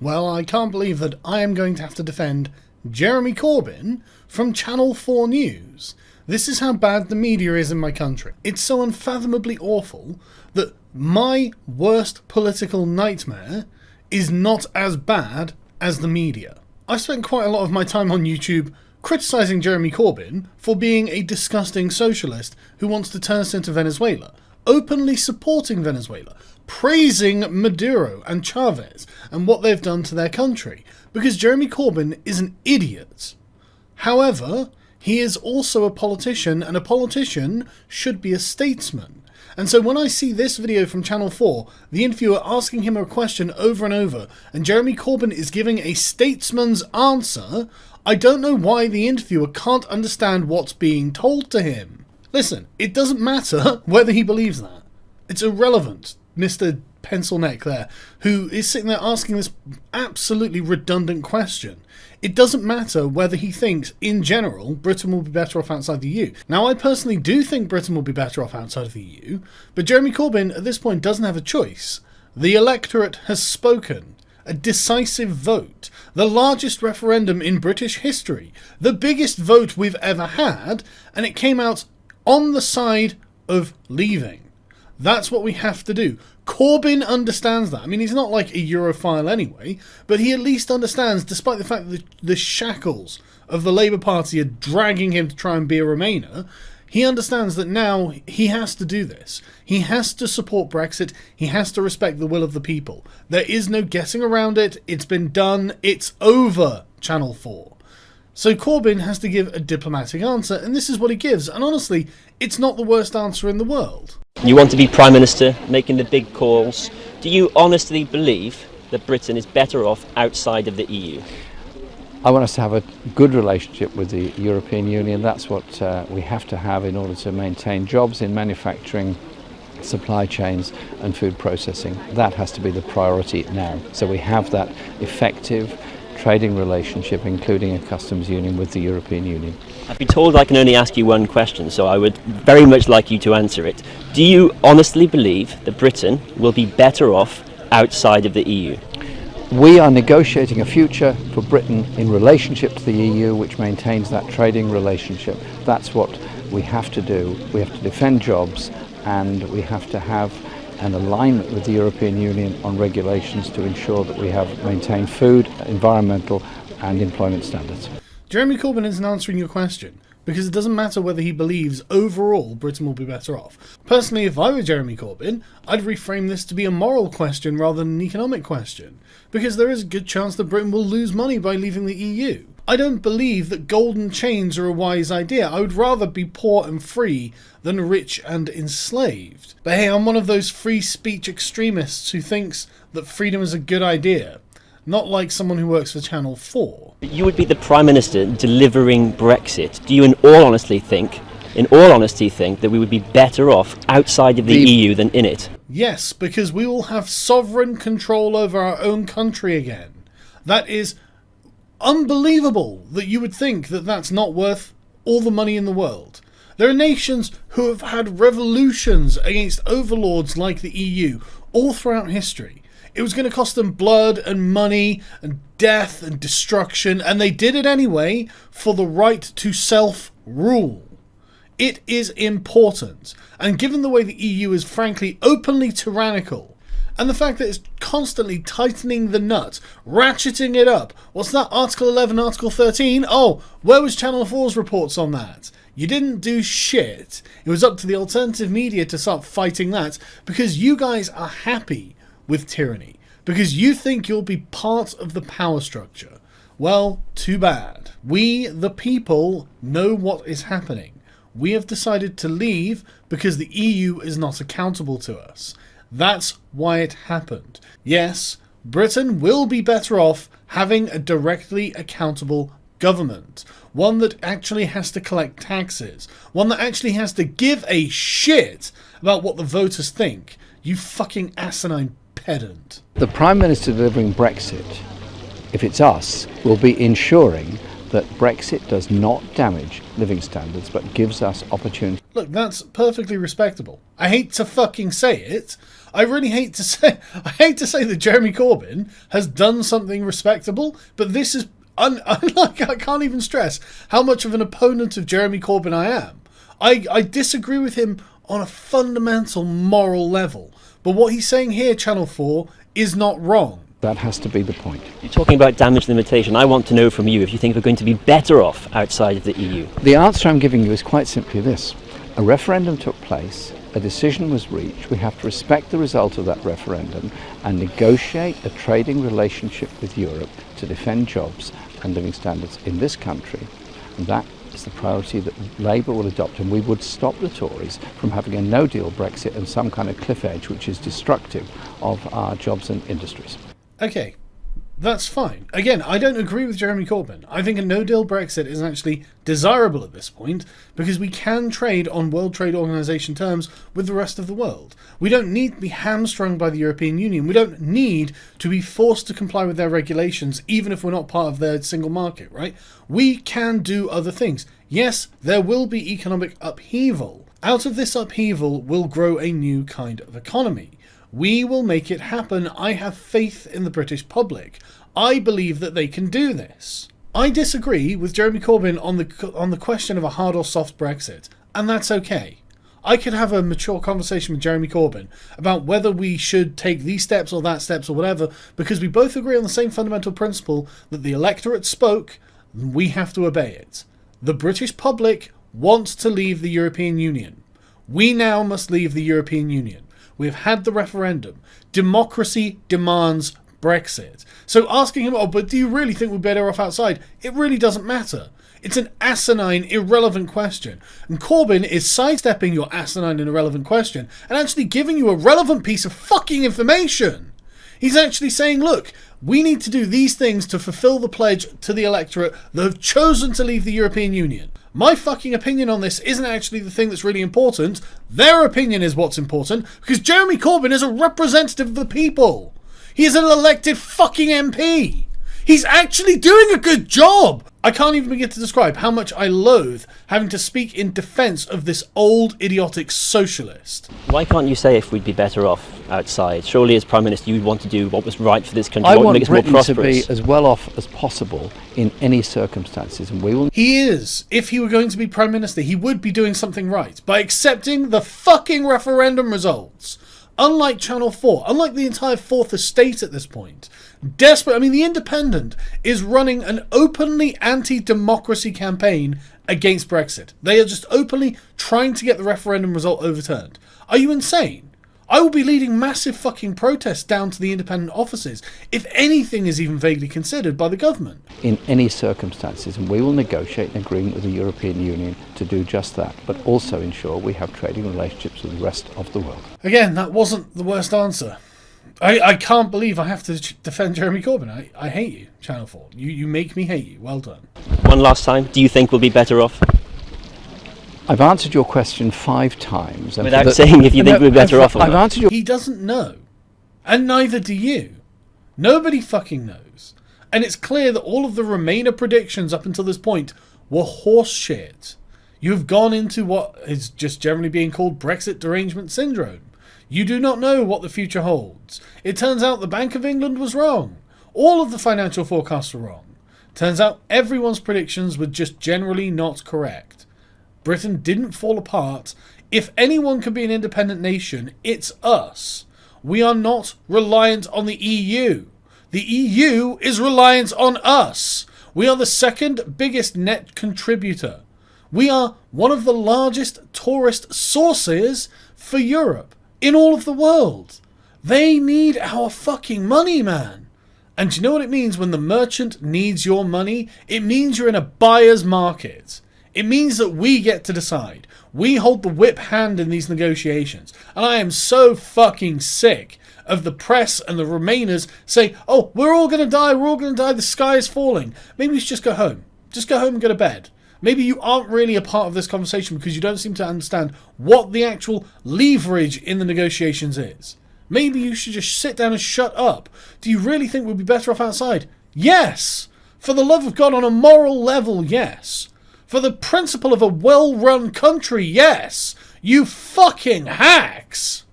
Well, I can't believe that I am going to have to defend Jeremy Corbyn from Channel 4 News. This is how bad the media is in my country. It's so unfathomably awful that my worst political nightmare is not as bad as the media. I spent quite a lot of my time on YouTube criticising Jeremy Corbyn for being a disgusting socialist who wants to turn us into Venezuela, openly supporting Venezuela, praising Maduro and Chavez and what they've done to their country, because Jeremy Corbyn is an idiot. However, he is also a politician, and a politician should be a statesman. And so when I see this video from Channel 4, the interviewer asking him a question over and over, and Jeremy Corbyn is giving a statesman's answer, I don't know why the interviewer can't understand what's being told to him. Listen, it doesn't matter whether he believes that. It's irrelevant, Mr. Pencil Neck there, who is sitting there asking this absolutely redundant question. It doesn't matter whether he thinks, in general, Britain will be better off outside the EU. Now, I personally do think Britain will be better off outside of the EU, but Jeremy Corbyn, at this point, doesn't have a choice. The electorate has spoken. A decisive vote. The largest referendum in British history. The biggest vote we've ever had, and it came out on the side of leaving. That's what we have to do. Corbyn understands that. I mean, he's not like a Europhile anyway, but he at least understands, despite the fact that the shackles of the Labour Party are dragging him to try and be a Remainer, he understands that now he has to do this. He has to support Brexit. He has to respect the will of the people. There is no getting around it. It's been done. It's over, Channel 4. So Corbyn has to give a diplomatic answer, and this is what he gives. And honestly, it's not the worst answer in the world. You want to be Prime Minister, making the big calls. Do you honestly believe that Britain is better off outside of the EU? I want us to have a good relationship with the European Union. That's what we have to have in order to maintain jobs in manufacturing, supply chains and food processing. That has to be the priority now. So we have that effective trading relationship, including a customs union with the European Union. I've been told I can only ask you one question, so I would very much like you to answer it. Do you honestly believe that Britain will be better off outside of the EU? We are negotiating a future for Britain in relationship to the EU, which maintains that trading relationship. That's what we have to do. We have to defend jobs, and we have to have an alignment with the European Union on regulations to ensure that we have maintained food, environmental and employment standards. Jeremy Corbyn isn't answering your question, because it doesn't matter whether he believes overall Britain will be better off. Personally, if I were Jeremy Corbyn, I'd reframe this to be a moral question rather than an economic question, because there is a good chance that Britain will lose money by leaving the EU. I don't believe that golden chains are a wise idea. I would rather be poor and free than rich and enslaved. But hey, I'm one of those free speech extremists who thinks that freedom is a good idea. Not like someone who works for Channel 4. You would be the Prime Minister delivering Brexit. Do you in all honesty think that we would be better off outside of the EU than in it? Yes, because we will have sovereign control over our own country again. That is unbelievable that you would think that that's not worth all the money in the world. There are nations who have had revolutions against overlords like the EU all throughout history. It was going to cost them blood and money and death and destruction, and they did it anyway for the right to self-rule. It is important, and given the way the EU is frankly openly tyrannical, and the fact that it's constantly tightening the nut, ratcheting it up. What's that? Article 11, Article 13? Oh, where was Channel 4's reports on that? You didn't do shit. It was up to the alternative media to start fighting that, because you guys are happy with tyranny, because you think you'll be part of the power structure. Well, too bad. We, the people, know what is happening. We have decided to leave because the EU is not accountable to us. That's why it happened. Yes, Britain will be better off having a directly accountable government. One that actually has to collect taxes. One that actually has to give a shit about what the voters think. You fucking asinine pedant. The Prime Minister delivering Brexit, if it's us, will be ensuring that Brexit does not damage living standards but gives us opportunity. Look, that's perfectly respectable. I hate to fucking say it. I really hate to say that Jeremy Corbyn has done something respectable, but this is like I can't even stress how much of an opponent of Jeremy Corbyn I am. I disagree with him on a fundamental moral level, but what he's saying here, Channel 4, is not wrong. That has to be the point. You're talking about damage limitation. I want to know from you if you think we're going to be better off outside of the EU. The answer I'm giving you is quite simply this. A referendum took place, a decision was reached, we have to respect the result of that referendum and negotiate a trading relationship with Europe to defend jobs and living standards in this country. And that is the priority that Labour will adopt, and we would stop the Tories from having a no-deal Brexit and some kind of cliff edge which is destructive of our jobs and industries. Okay, that's fine. Again, I don't agree with Jeremy Corbyn. I think a no-deal Brexit is actually desirable at this point because we can trade on World Trade Organization terms with the rest of the world. We don't need to be hamstrung by the European Union. We don't need to be forced to comply with their regulations even if we're not part of their single market, right? We can do other things. Yes, there will be economic upheaval. Out of this upheaval will grow a new kind of economy. We will make it happen. I have faith in the British public. I believe that they can do this. I disagree with Jeremy Corbyn on the question of a hard or soft Brexit, and that's okay. I could have a mature conversation with Jeremy Corbyn about whether we should take these steps or that steps or whatever, because we both agree on the same fundamental principle that the electorate spoke, and we have to obey it. The British public wants to leave the European Union. We now must leave the European Union. We've had the referendum. Democracy demands Brexit. So asking him, but do you really think we're better off outside? It really doesn't matter. It's an asinine, irrelevant question. And Corbyn is sidestepping your asinine and irrelevant question and actually giving you a relevant piece of fucking information. He's actually saying, look, we need to do these things to fulfill the pledge to the electorate that have chosen to leave the European Union. My fucking opinion on this isn't actually the thing that's really important. Their opinion is what's important, because Jeremy Corbyn is a representative of the people. He is an elected fucking MP. He's actually doing a good job. I can't even begin to describe how much I loathe having to speak in defence of this old, idiotic socialist. Why can't you say if we'd be better off outside? Surely as Prime Minister you'd want to do what was right for this country, I what would want make us more Britain to prosperous. be as well off as possible in any circumstances, and we will... He is. If he were going to be Prime Minister, he would be doing something right by accepting the fucking referendum results. Unlike Channel 4, unlike the entire Fourth Estate at this point, desperate. I mean, The Independent is running an openly anti-democracy campaign against Brexit. They are just openly trying to get the referendum result overturned. Are you insane? I will be leading massive fucking protests down to the independent offices if anything is even vaguely considered by the government. In any circumstances, and we will negotiate an agreement with the European Union to do just that, but also ensure we have trading relationships with the rest of the world. Again, that wasn't the worst answer. I can't believe I have to defend Jeremy Corbyn. I hate you, Channel 4. You make me hate you. Well done. One last time, do you think we'll be better off? I've answered your question 5 times. And without saying if you think we're better off or I've not. answered your... He doesn't know. And neither do you. Nobody fucking knows. And it's clear that all of the Remainer predictions up until this point were horse shit. You've gone into what is just generally being called Brexit derangement syndrome. You do not know what the future holds. It turns out the Bank of England was wrong. All of the financial forecasts were wrong. Turns out everyone's predictions were just generally not correct. Britain didn't fall apart. If anyone can be an independent nation, it's us. We are not reliant on the EU. The EU is reliant on us. We are the second biggest net contributor. We are one of the largest tourist sources for Europe in all of the world. They need our fucking money, man. And do you know what it means when the merchant needs your money? It means you're in a buyer's market. It means that we get to decide. We hold the whip hand in these negotiations. And I am so fucking sick of the press and the Remainers saying, oh, we're all going to die, the sky is falling. Maybe we should just go home. Just go home and go to bed. Maybe you aren't really a part of this conversation because you don't seem to understand what the actual leverage in the negotiations is. Maybe you should just sit down and shut up. Do you really think we'd be better off outside? Yes! For the love of God, on a moral level, yes. For the principle of a well-run country, yes! You fucking hacks!